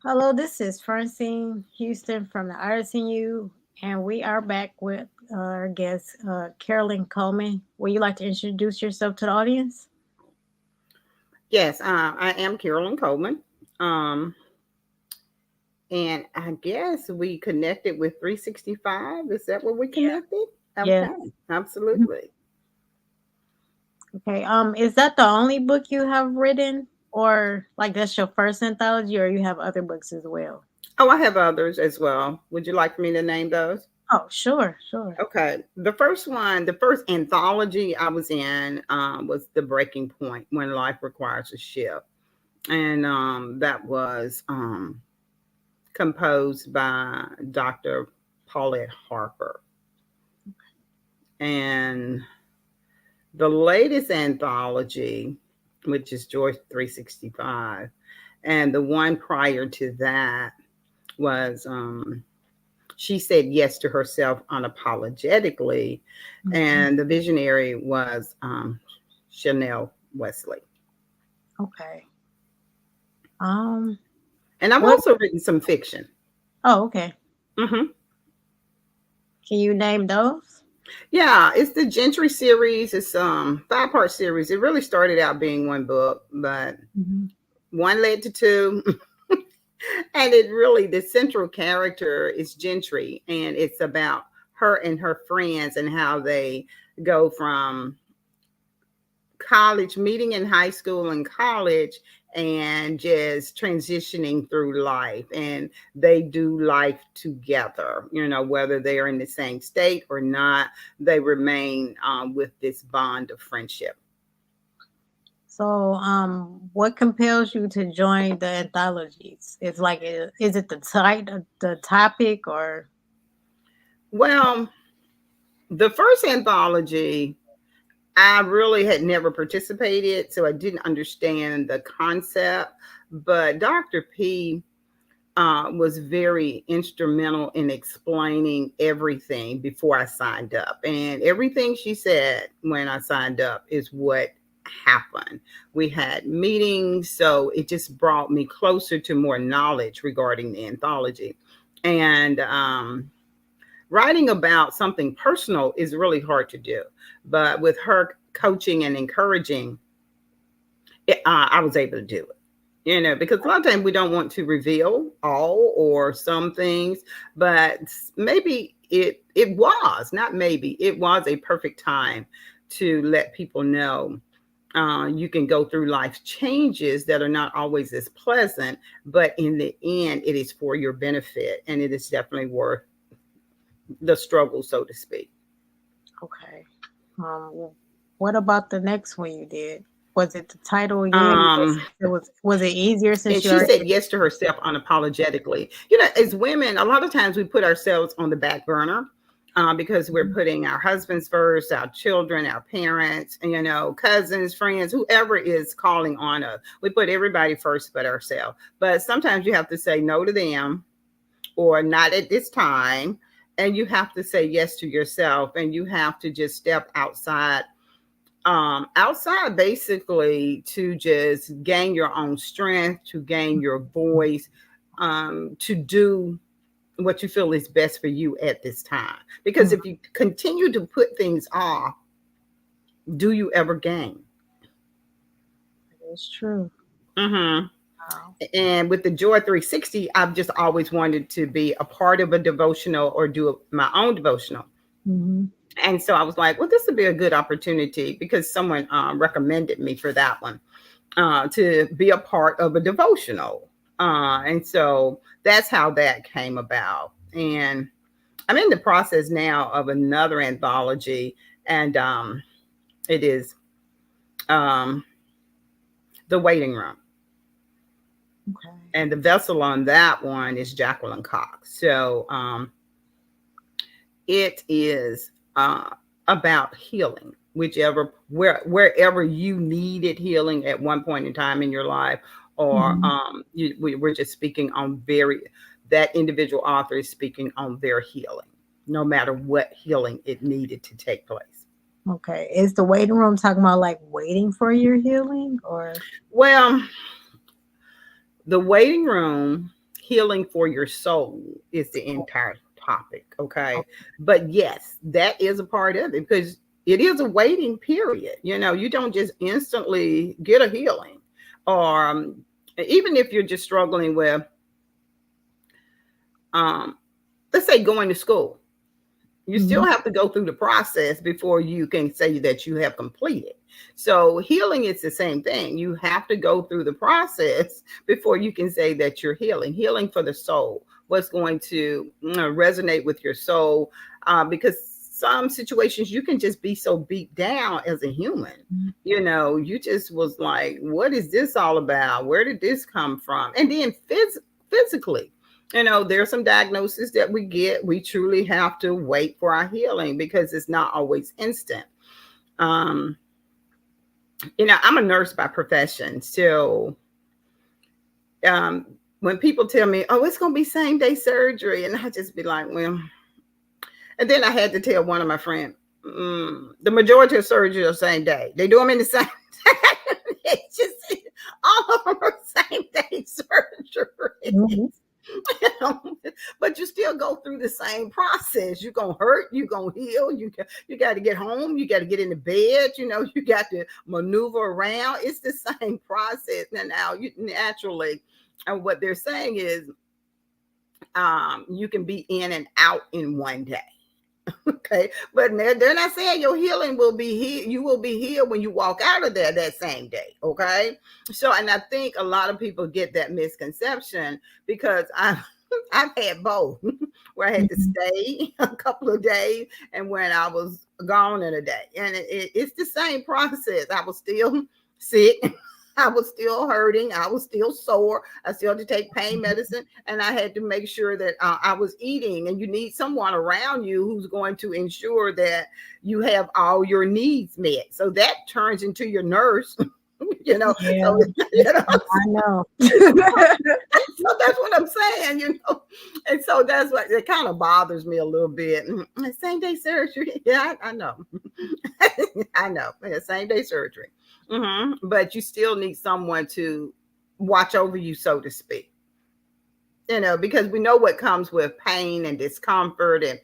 Hello, this is Francine Houston from the Artists in You, and we are back with our guest, Carolyn Coleman. Would you like to introduce yourself to the audience? Yes, I am Carolyn Coleman. Um, and I guess we connected with 365. Is that where we connected? Yes. Okay, Mhm. absolutely. Okay. Is that the only book you have written, or like that's your first anthology, or you have other books as well? Oh, I have others as well. Would you like for me to name those? Oh, sure, sure. Okay. The first one, the first anthology I was in was The Breaking Point When Life Requires a Shift. And that was composed by Dr. Paulette Harper. And the latest anthology, which is Joy 365, and the one prior to that was She Said Yes to Herself Unapologetically, Mhm. and the visionary was Chanel Wesley. Okay. Um. And I've What? also written some fiction. Oh, okay. hmm Can you name those? Yeah, it's the Gentry series. It's five-part series. It really started out being one book, but Mhm. one led to two. And it really, the central character is Gentry, and it's about her and her friends and how they go from college, meeting in high school and college, and just transitioning through life. And they do life together, whether they are in the same state or not, they remain with this bond of friendship. So, what compels you to join the anthologies? It's like, is it the the topic, or? Well, the first anthology, I really had never participated, so I didn't understand the concept. But Dr. P was very instrumental in explaining everything before I signed up. And everything she said when I signed up is what happened. We had meetings, so it just brought me closer to more knowledge regarding the anthology. And writing about something personal is really hard to do. But with her coaching and encouraging, I was able to do it. Because a lot of times we don't want to reveal all or some things, but maybe it was not maybe it was a perfect time to let people know you can go through life changes that are not always as pleasant, but in the end, it is for your benefit, and it is definitely worth the struggle, so to speak. Okay. What about the next one you did? Was it the title again? Um, Was it easier and since you she already? said yes to herself unapologetically. As women, a lot of times we put ourselves on the back burner because we're putting our husbands first, our children, our parents, and, cousins, friends, whoever is calling on us. We put everybody first but ourselves. But sometimes you have to say no to them or not at this time. And you have to say yes to yourself, and you have to just step outside basically to just gain your own strength, to gain your voice, to do what you feel is best for you at this time. Because Mhm. if you continue to put things off, do you ever gain? It's true. hmm Wow. And with the Joy 360, I've just always wanted to be a part of a devotional or do my own devotional. Hmm. And so I was like, well, this would be a good opportunity because someone recommended me for that one to be a part of a devotional. And so that's how that came about. And I'm in the process now of another anthology, and it is um, The Waiting Room. Okay. And the vessel on that one is Jacqueline Cox. So it is about healing, wherever you needed healing at one point in time in your life, or Hmm. we're just speaking on that individual author is speaking on their healing, no matter what healing it needed to take place. Okay. Is the waiting room talking about like waiting for your healing, or? Well, the waiting room healing for your soul is the entire topic. Okay. But yes, that is a part of it because it is a waiting period. You don't just instantly get a healing, or even if you're just struggling with, let's say, going to school. You still have to go through the process before you can say that you have completed. So healing is the same thing. You have to go through the process before you can say that you're healing for the soul. What's going to resonate with your soul? Because some situations you can just be so beat down as a human. You just was like, what is this all about? Where did this come from? And then physically. There's some diagnoses that we get. We truly have to wait for our healing because it's not always instant. I'm a nurse by profession. So when people tell me, oh, it's going to be same day surgery, and I just be like, well, and then I had to tell one of my friends, the majority of surgeries are same day. They do them in the same day. It's just all of them are same day surgery. But you still go through the same process. You're gonna hurt, you're gonna heal, you got to get home, you got to get into bed, you got to maneuver around. It's the same process. Now you naturally, what they're saying is you can be in and out in one day. Okay, but they're not saying your healing will be here. You will be healed when you walk out of there that same day. Okay, so, and I think a lot of people get that misconception because I've had both, where I had to stay a couple of days and when I was gone in a day, and it's the same process. I was still sick. I was still hurting. I was still sore. I still had to take pain medicine, and I had to make sure that I was eating. And you need someone around you who's going to ensure that you have all your needs met. So that turns into your nurse. Yeah, So, I know. so that's what I'm saying, and so that's what it kind of bothers me a little bit. Same day surgery. Yeah, I know. I know. Same day surgery. But you still need someone to watch over you, so to speak. Because we know what comes with pain and discomfort, and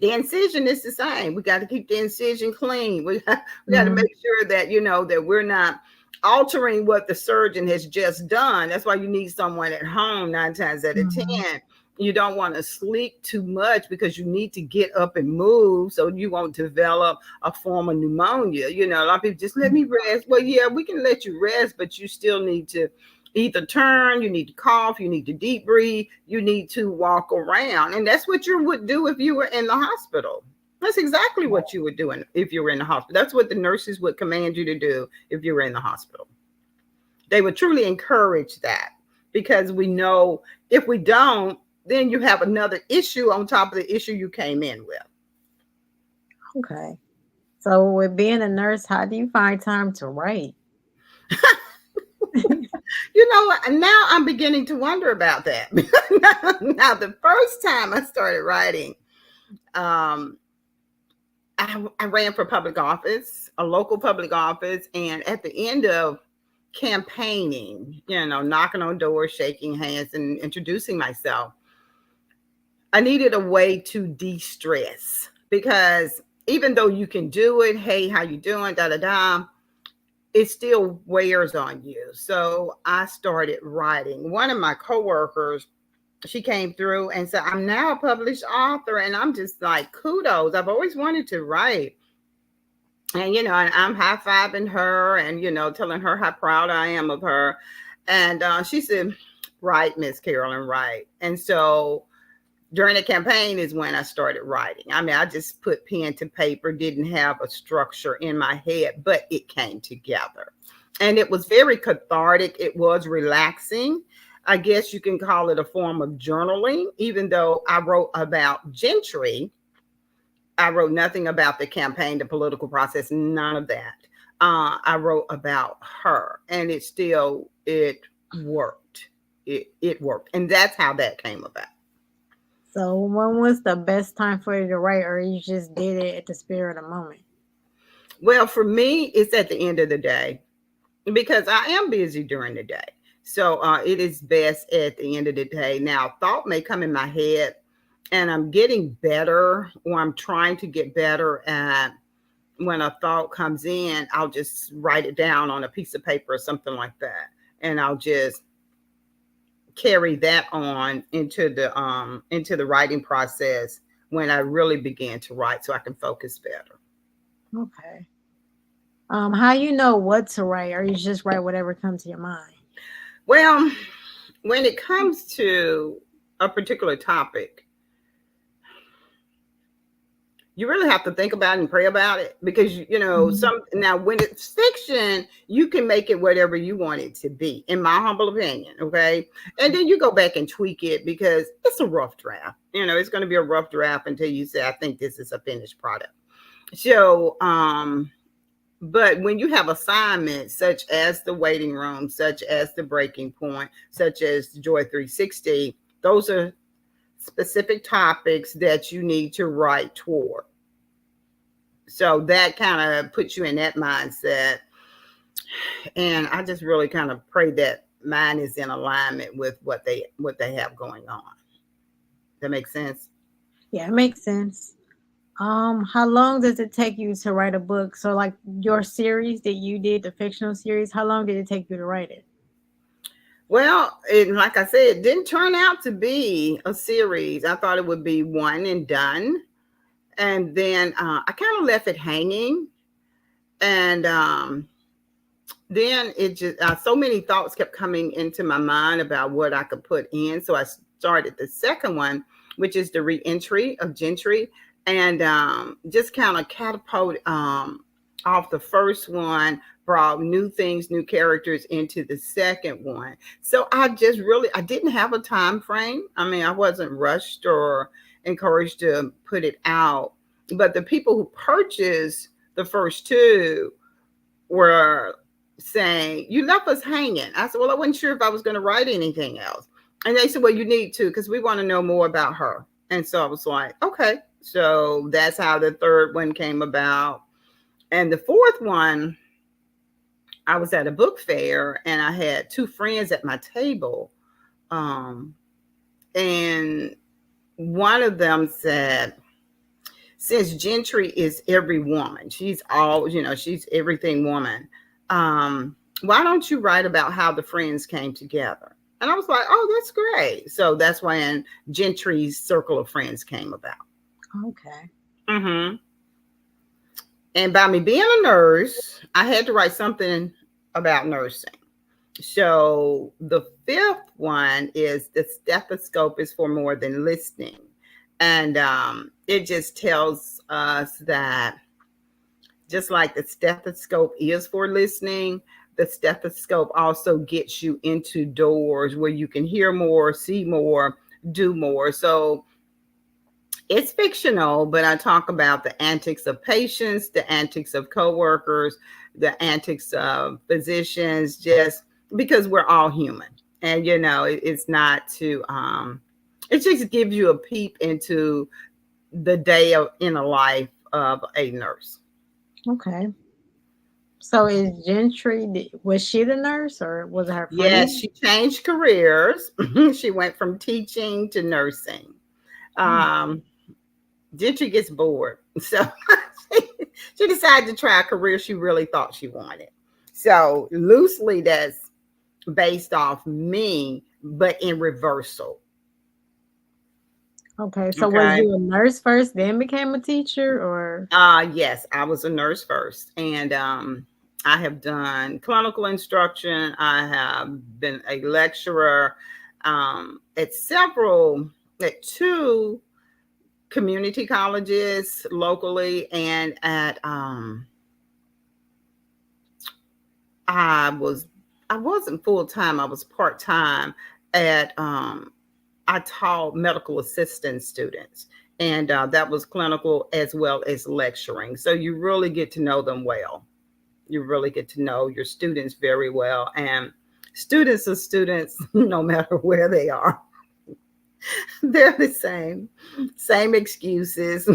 the incision is the same. We got to keep the incision clean. We got to make sure that that we're not altering what the surgeon has just done. That's why you need someone at home 9 times out of 10. You don't want to sleep too much because you need to get up and move so you won't develop a form of pneumonia. A lot of people just let me rest. Well, yeah, we can let you rest, but you still need to either turn, you need to cough, you need to deep breathe, you need to walk around. And that's what you would do if you were in the hospital. That's exactly what you would do if you were in the hospital. That's what the nurses would command you to do if you were in the hospital. They would truly encourage that because we know if we don't, then you have another issue on top of the issue you came in with. Okay. So with being a nurse, how do you find time to write? Now I'm beginning to wonder about that. Now, the first time I started writing, I ran for public office, a local public office. And at the end of campaigning, knocking on doors, shaking hands, and introducing myself, I needed a way to de-stress because even though you can do it, hey, how you doing, da-da-da, it still wears on you. So I started writing. One of my coworkers, she came through and said, I'm now a published author. And I'm just like, kudos. I've always wanted to write. And, and I'm high-fiving her and, telling her how proud I am of her. And she said, right, Miss Carolyn, right. And so during the campaign is when I started writing. I mean, I just put pen to paper, didn't have a structure in my head, but it came together. And it was very cathartic. It was relaxing. I guess you can call it a form of journaling, even though I wrote about Gentry. I wrote nothing about the campaign, the political process, none of that. I wrote about her, and it worked. It worked. And that's how that came about. So when was the best time for you to write, or you just did it at the spirit of the moment? Well, for me, it's at the end of the day because I am busy during the day. So it is best at the end of the day. Now, thought may come in my head, and I'm getting better, or I'm trying to get better at when a thought comes in, I'll just write it down on a piece of paper or something like that. And I'll just carry that on into the writing process when I really begin to write so I can focus better. Okay. How you know what to write, or you just write whatever comes to your mind? Well, when it comes to a particular topic, you really have to think about it and pray about it, because you know some now when it's fiction you can make it whatever you want it to be, in my humble opinion. Okay, and then you go back and tweak it, because it's a rough draft. You know, it's going to be a rough draft until you say I think this is a finished product. So but when you have assignments such as the waiting room, such as the breaking point, such as Joy 360, those are specific topics that you need to write toward. So that kind of puts you in that mindset. And I just really kind of pray that mine is in alignment with what they have going on. That makes sense? Yeah, it makes sense. How long does it take you to write a book? So like your series that you did, the fictional series, how long did it take you to write it? Well, like I said, it didn't turn out to be a series. I thought it would be one and done. And then I kind of left it hanging. And then it just, so many thoughts kept coming into my mind about what I could put in. So I started the second one, which is the reentry of Gentry. And just kind of catapult off the first one, brought new things, new characters into the second one. So I didn't have a time frame. I mean, I wasn't rushed or encouraged to put it out. But the people who purchased the first two were saying, you left us hanging. I said, well, I wasn't sure if I was going to write anything else. And they said, well, you need to, because we want to know more about her. And so I was like, okay. So that's how the third one came about. And the fourth one, I was at a book fair and I had two friends at my table. And one of them said, since Gentry is every woman, she's all, she's everything woman. Why don't you write about how the friends came together? And I was like, oh, that's great. So that's when Gentry's Circle of Friends came about. Okay. Mm-hmm. And by me being a nurse, I had to write something about nursing. So the fifth one is the stethoscope is for more than listening. And it just tells us that just like the stethoscope is for listening, the stethoscope also gets you into doors where you can hear more, see more, do more. So it's fictional, but I talk about the antics of patients, the antics of coworkers, the antics of physicians, just because we're all human. And, it's not to, it just gives you a peep into the day in a life of a nurse. Okay. So is Gentry, was she the nurse or was it her friend? Yes, she changed careers. She went from teaching to nursing. Gentry gets bored. So she decided to try a career she really thought she wanted. So loosely that's based off me, but in reversal. Okay. So was you a nurse first, then became a teacher, or? Yes, I was a nurse first. And I have done clinical instruction. I have been a lecturer at two community colleges locally, and at I wasn't full-time, I was part-time at I taught medical assistant students, and that was clinical as well as lecturing. So you really get to know them well. You really get to know your students very well, and students are students no matter where they are. They're the same excuses.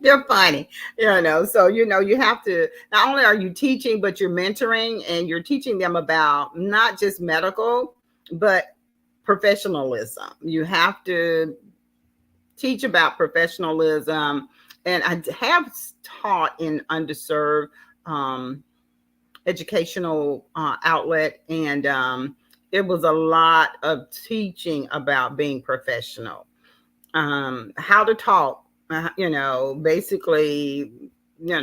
You're funny, So you have to, not only are you teaching, but you're mentoring, and you're teaching them about not just medical, but professionalism. You have to teach about professionalism, and I have taught in underserved educational outlet, and it was a lot of teaching about being professional, how to talk, basically,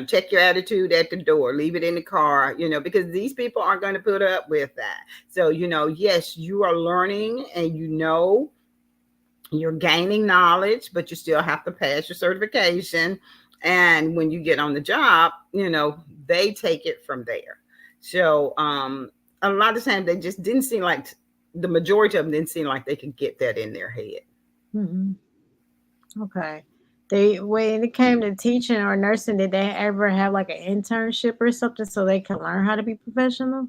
check your attitude at the door, leave it in the car, because these people aren't going to put up with that. So, yes, you are learning, and you're gaining knowledge, but you still have to pass your certification. And when you get on the job, they take it from there. So a lot of times they just didn't seem like, the majority of them didn't seem like they could get that in their head. Hmm. Okay. They when it came to teaching or nursing, did they ever have like an internship or something so they can learn how to be professional?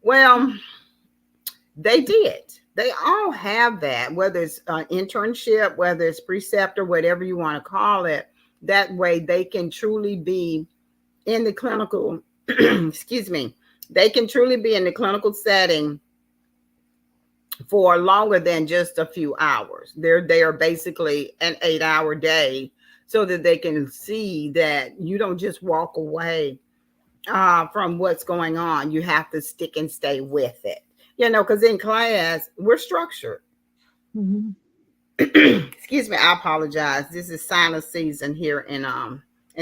Well, they did. They all have that, whether it's an internship, whether it's preceptor, whatever you want to call it. That way they can truly be in the clinical, excuse me, they can truly be in the clinical setting for longer than just a few hours. They are basically an 8-hour day, so that they can see that you don't just walk away from what's going on. You have to stick and stay with it. Because in class we're structured. Hmm. Excuse me, I apologize. This is sinus season here in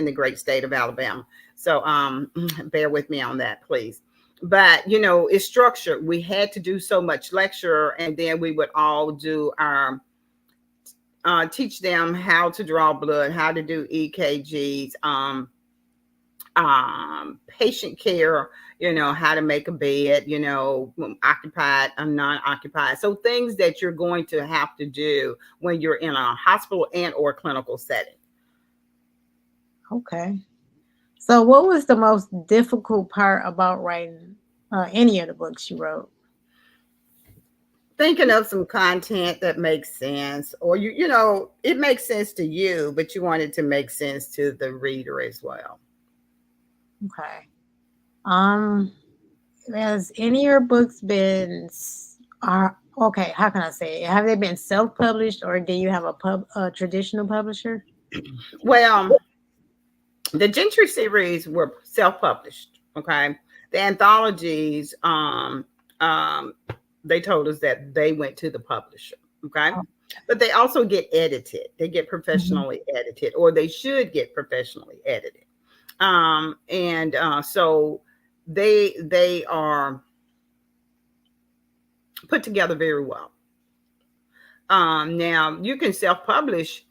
the great state of Alabama. So bear with me on that, please. But it's structured. We had to do so much lecture, and then we would all do our teach them how to draw blood, how to do EKGs, patient care, how to make a bed, occupied and non-occupied. So things that you're going to have to do when you're in a hospital and or clinical setting. Okay. So, what was the most difficult part about writing any of the books you wrote? Thinking of some content that makes sense, or it makes sense to you, but you want it to make sense to the reader as well. Okay. Um, has any of your books been are okay? How can I say it? Have they been self-published, or do you have a traditional publisher? Well, the Gentry series were self-published. Okay, the anthologies, they told us that they went to the publisher. Okay, Oh, but they also get edited. They get mhm. professionally edited, or they should get professionally edited. And so they are put together very well. Now you can self-publish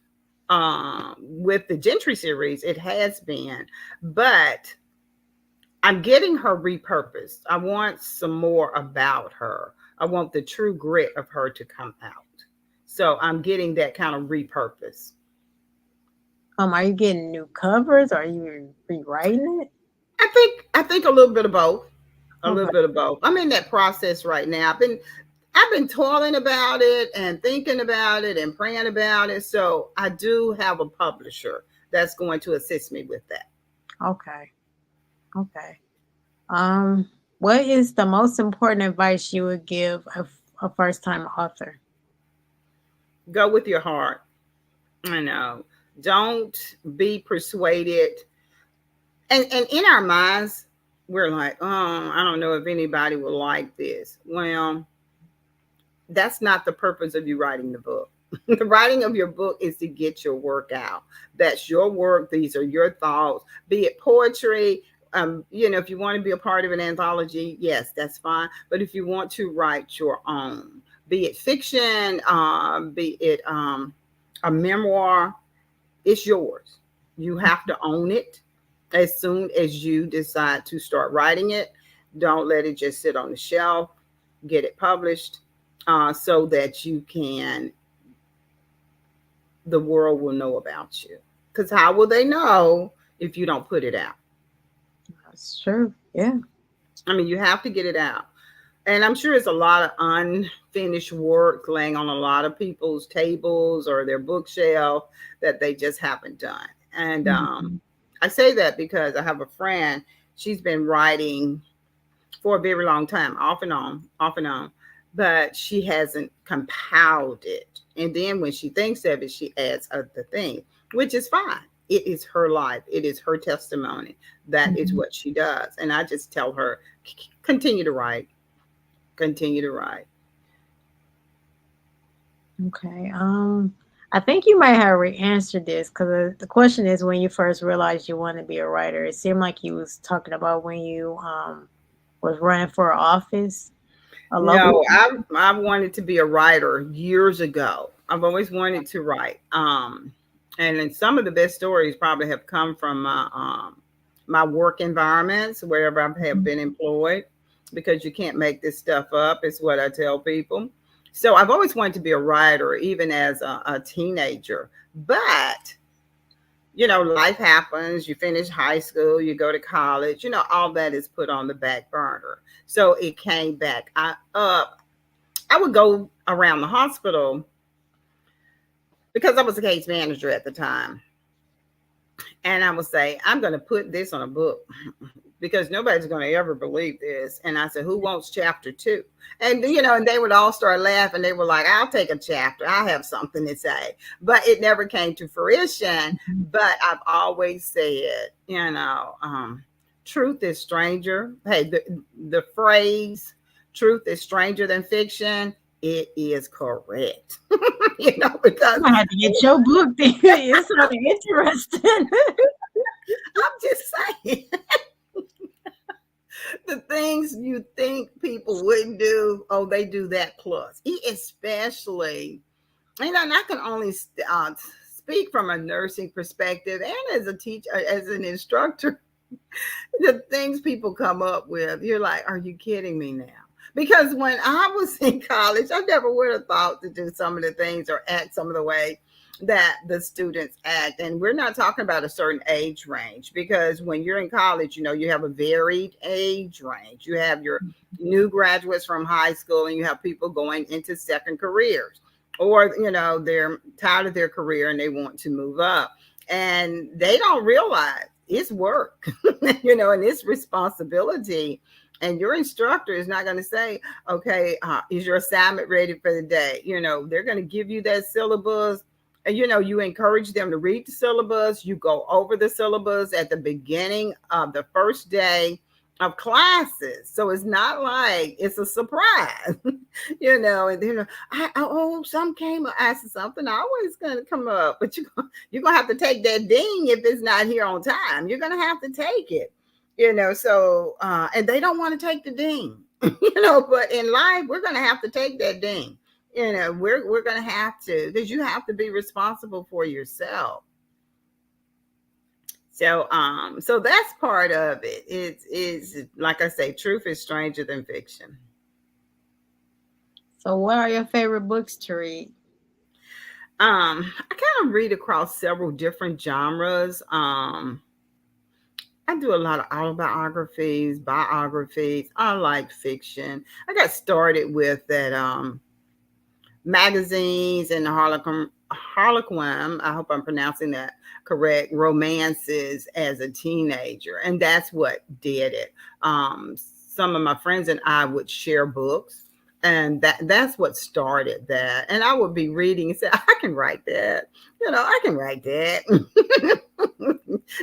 with the Gentry series. It has been, but I'm getting her repurposed. I want some more about her. I want the true grit of her to come out. So I'm getting that kind of repurpose. Are you getting new covers? Or are you rewriting it? I think a little bit of both. A little Okay. bit of both. I'm in that process right now. I've been toiling about it and thinking about it and praying about it. So I do have a publisher that's going to assist me with that. Okay. Okay. What is the most important advice you would give a first-time author? Go with your heart. I know. Don't be persuaded. And in our minds, we're like, oh, I don't know if anybody will like this. Well, that's not the purpose of you writing the book. The writing of your book is to get your work out. That's your work. These are your thoughts, be it poetry. If you want to be a part of an anthology, yes, that's fine. But if you want to write your own, be it fiction, be it a memoir, it's yours. You have to own it as soon as you decide to start writing it. Don't let it just sit on the shelf. Get it published, so that the world will know about you. Because how will they know if you don't put it out? That's true. Yeah. I mean, you have to get it out. And I'm sure it's a lot of unfinished work laying on a lot of people's tables or their bookshelf that they just haven't done. And Mhm. I say that because I have a friend, she's been writing for a very long time, off and on, but she hasn't compiled it. And then when she thinks of it, she adds other things, which is fine. It is her life, it is her testimony. That is Mhm. what she does. And I just tell her, continue to write, continue to write. Okay. I think you might have already answered this because the question is when you first realized you want to be a writer. It seemed like you was talking about when you was running for office, a local. No, I wanted to be a writer years ago. I've always wanted to write. And then some of the best stories probably have come from my work environments, wherever I have Mhm. been employed, because you can't make this stuff up, is what I tell people. So I've always wanted to be a writer, even as a teenager. But life happens. You finish high school, you go to college, all that is put on the back burner. So it came back. I would go around the hospital because I was a case manager at the time. And I would say, I'm going to put this on a book because nobody's going to ever believe this. And I said, who wants chapter two? And they would all start laughing. They were like, I'll take a chapter. I have something to say. But it never came to fruition. But I've always said, truth is stranger. Hey, the phrase, truth is stranger than fiction, it is correct. Because I had to get your book. Then. It sounded interesting. I'm just saying. The things you think people wouldn't do, oh, they do that plus. Especially, and I can only speak from a nursing perspective and as a teacher, as an instructor, the things people come up with, you're like, are you kidding me now? Because when I was in college, I never would have thought to do some of the things or act some of the way that the students act. And we're not talking about a certain age range because when you're in college, you have a varied age range. You have your new graduates from high school and you have people going into second careers or, they're tired of their career and they want to move up and they don't realize it's work, and it's responsibility. And your instructor is not going to say, okay, is your assignment ready for the day? They're going to give you that syllabus. And, you encourage them to read the syllabus. You go over the syllabus at the beginning of the first day of classes. So it's not like it's a surprise, and then some came asking something always going to come up, but you're going to have to take that ding if it's not here on time. You're going to have to take it, so, and they don't want to take the ding, but in life, we're going to have to take that ding. We're going to have to, because you have to be responsible for yourself. So that's part of it. It's like I say, truth is stranger than fiction. So, what are your favorite books to read? I kind of read across several different genres. I do a lot of autobiographies, biographies. I like fiction. I got started with that magazines and the Harlequin, I hope I'm pronouncing that correct, romances as a teenager. And that's what did it. Some of my friends and I would share books. And that's what started that. And I would be reading and say, I can write that. I can write that.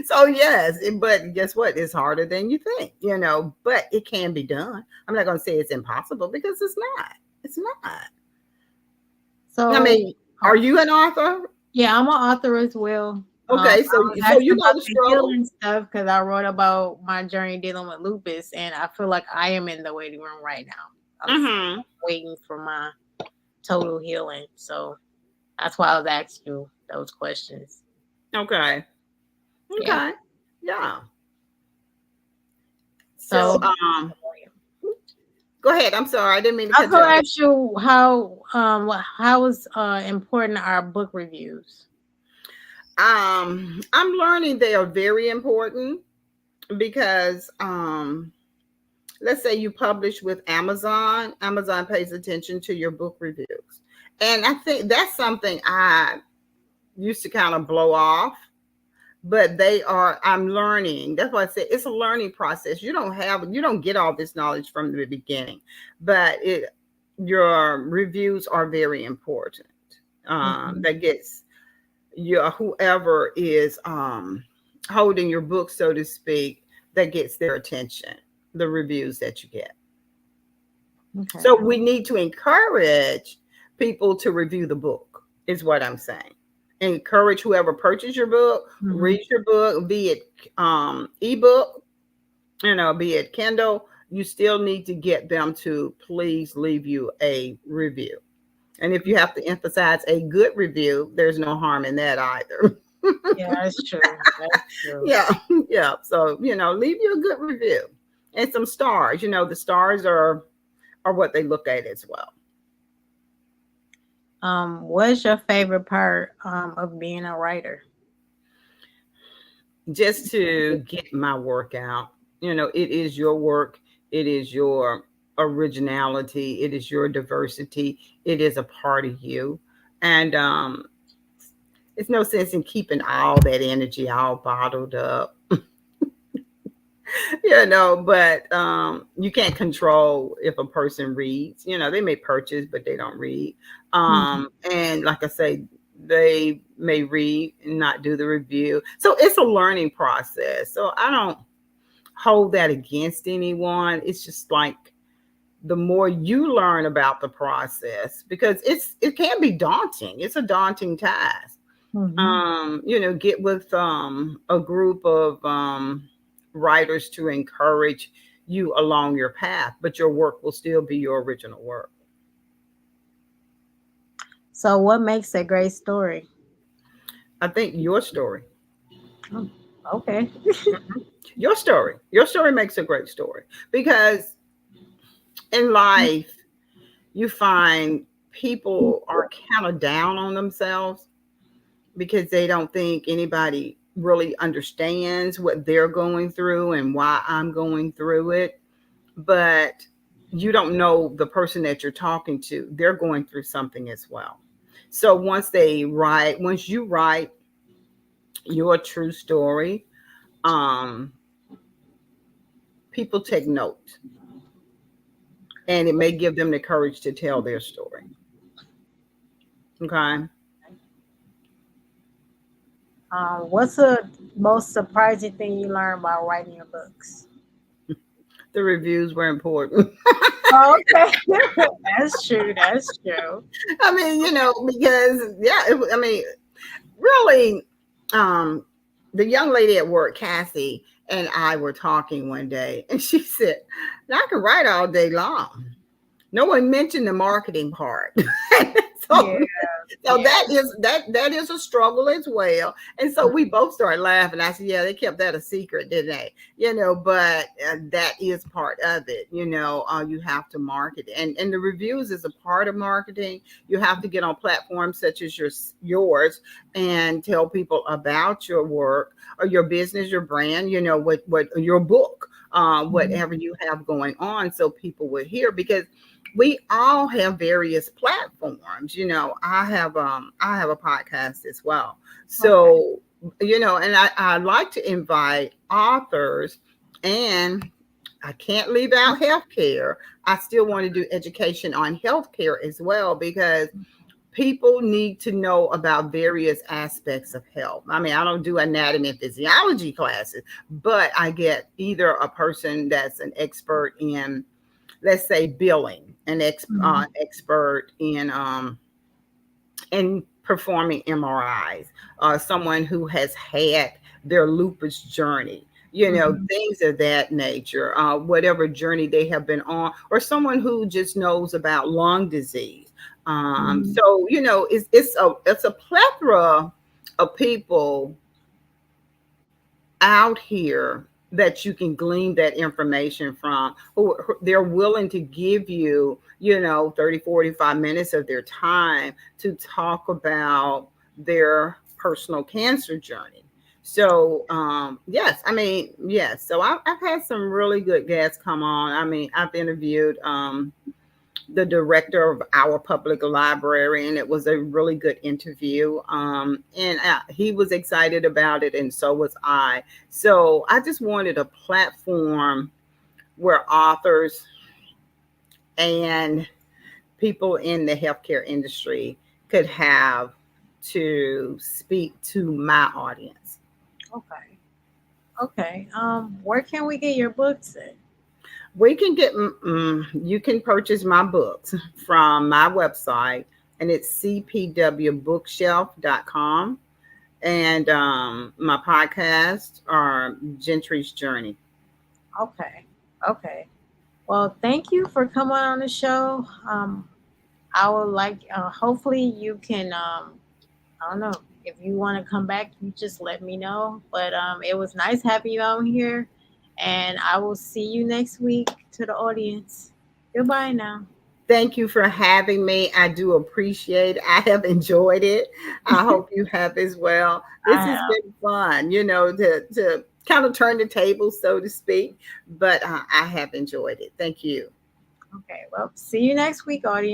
So yes, but guess what? It's harder than you think, but it can be done. I'm not going to say it's impossible because it's not. It's not. I So, mean, are you an author? yeah, I'm an author as well. Okay, I so was so asking you know about the the struggle. healing stuff because I wrote about my journey dealing with lupus, and I feel like I am in the waiting room right now. I'm Mm-hmm. waiting for my total healing. So that's why I was asking you those questions. Okay. Yeah. Okay. Yeah. So So go ahead. I'm sorry. I didn't mean to I was cut you gonna off. ask you how is important are book reviews? I'm learning they are very important because let's say you publish with Amazon. Amazon pays attention to your book reviews. And I think that's something I used to kind of blow off but I'm learning. That's why I said it's a learning process. You don't get all this knowledge from the beginning, but your reviews are very important. Mhm. That gets your whoever is holding your book, so to speak, that gets their attention, the reviews that you get. Okay. So we need to encourage people to review the book, is what I'm saying. Encourage whoever purchased your book, Mhm. reads your book, be it ebook, be it Kindle, you still need to get them to please leave you a review. And if you have to emphasize a good review, there's no harm in that either. Yeah, that's true. That's true. Yeah, yeah. So, leave you a good review and some stars. The stars are what they look at as well. What's your favorite part of being a writer? Just to get my work out. It is your work, it is your originality, it is your diversity, it is a part of you. And it's no sense in keeping all that energy all bottled up. But you can't control if a person reads. They may purchase but they don't read. Mhm. And like I say, they may read and not do the review, so it's a learning process. So I don't hold that against anyone. It's just like the more you learn about the process, because it can be daunting. It's a daunting task. Mhm. Get with a group of writers to encourage you along your path, but your work will still be your original work. So, what makes a great story? I think your story, Oh, okay. your story makes a great story, because in life you find people are kind of down on themselves because they don't think anybody really understands what they're going through and why I'm going through it. But you don't know the person that you're talking to, they're going through something as well. So once you write your true story, um, people take note, and it may give them the courage to tell their story. Okay. What's the most surprising thing you learned about writing your books? The reviews were important. Okay, that's true. That's true. I mean, because yeah, I mean, really, um, the young lady at work, Cassie, and I were talking one day, and she said, "I can write all day long." No one mentioned the marketing part. Yeah, so so yeah. that is a struggle as well. And so we both started laughing. I said, "Yeah, they kept that a secret, didn't they?" But that is part of it. You have to market, and the reviews is a part of marketing. You have to get on platforms such as yours and tell people about your work or your business, your brand. What your book, Mhm. whatever you have going on, so people will hear, because we all have various platforms. I have a podcast as well. Okay. So, and I like to invite authors, and I can't leave out healthcare. I still want to do education on healthcare as well, because people need to know about various aspects of health. I mean, I don't do anatomy and physiology classes, but I get either a person that's an expert in, let's say, billing, an Mhm. expert in performing MRIs, someone who has had their lupus journey, Mhm. things of that nature, whatever journey they have been on, or someone who just knows about lung disease. Mhm. So it's a plethora of people out here that you can glean that information from, who they're willing to give you 30, 45 minutes of their time to talk about their personal cancer journey. So yes, I mean, yes, so I've had some really good guests come on. I mean, I've interviewed the director of our public library, and it was a really good interview. And he was excited about it, and so was I. So I just wanted a platform where authors and people in the healthcare industry could have to speak to my audience. Okay. Okay. Where can we get your books at? We can get, you can purchase my books from my website, and it's cpwbookshelf.com. And my podcasts are Gentry's Journey. Okay. Okay. Well, thank you for coming on the show. I would like, hopefully, you can, I don't know, if you want to come back, you just let me know. But it was nice having you on here, and I will see you next week to the audience. Goodbye now. Thank you for having me. I do appreciate it. I have enjoyed it. I hope you have as well. This I has have. been fun, to kind of turn the table, so to speak. But I have enjoyed it. Thank you. Okay. Well, see you next week, audience.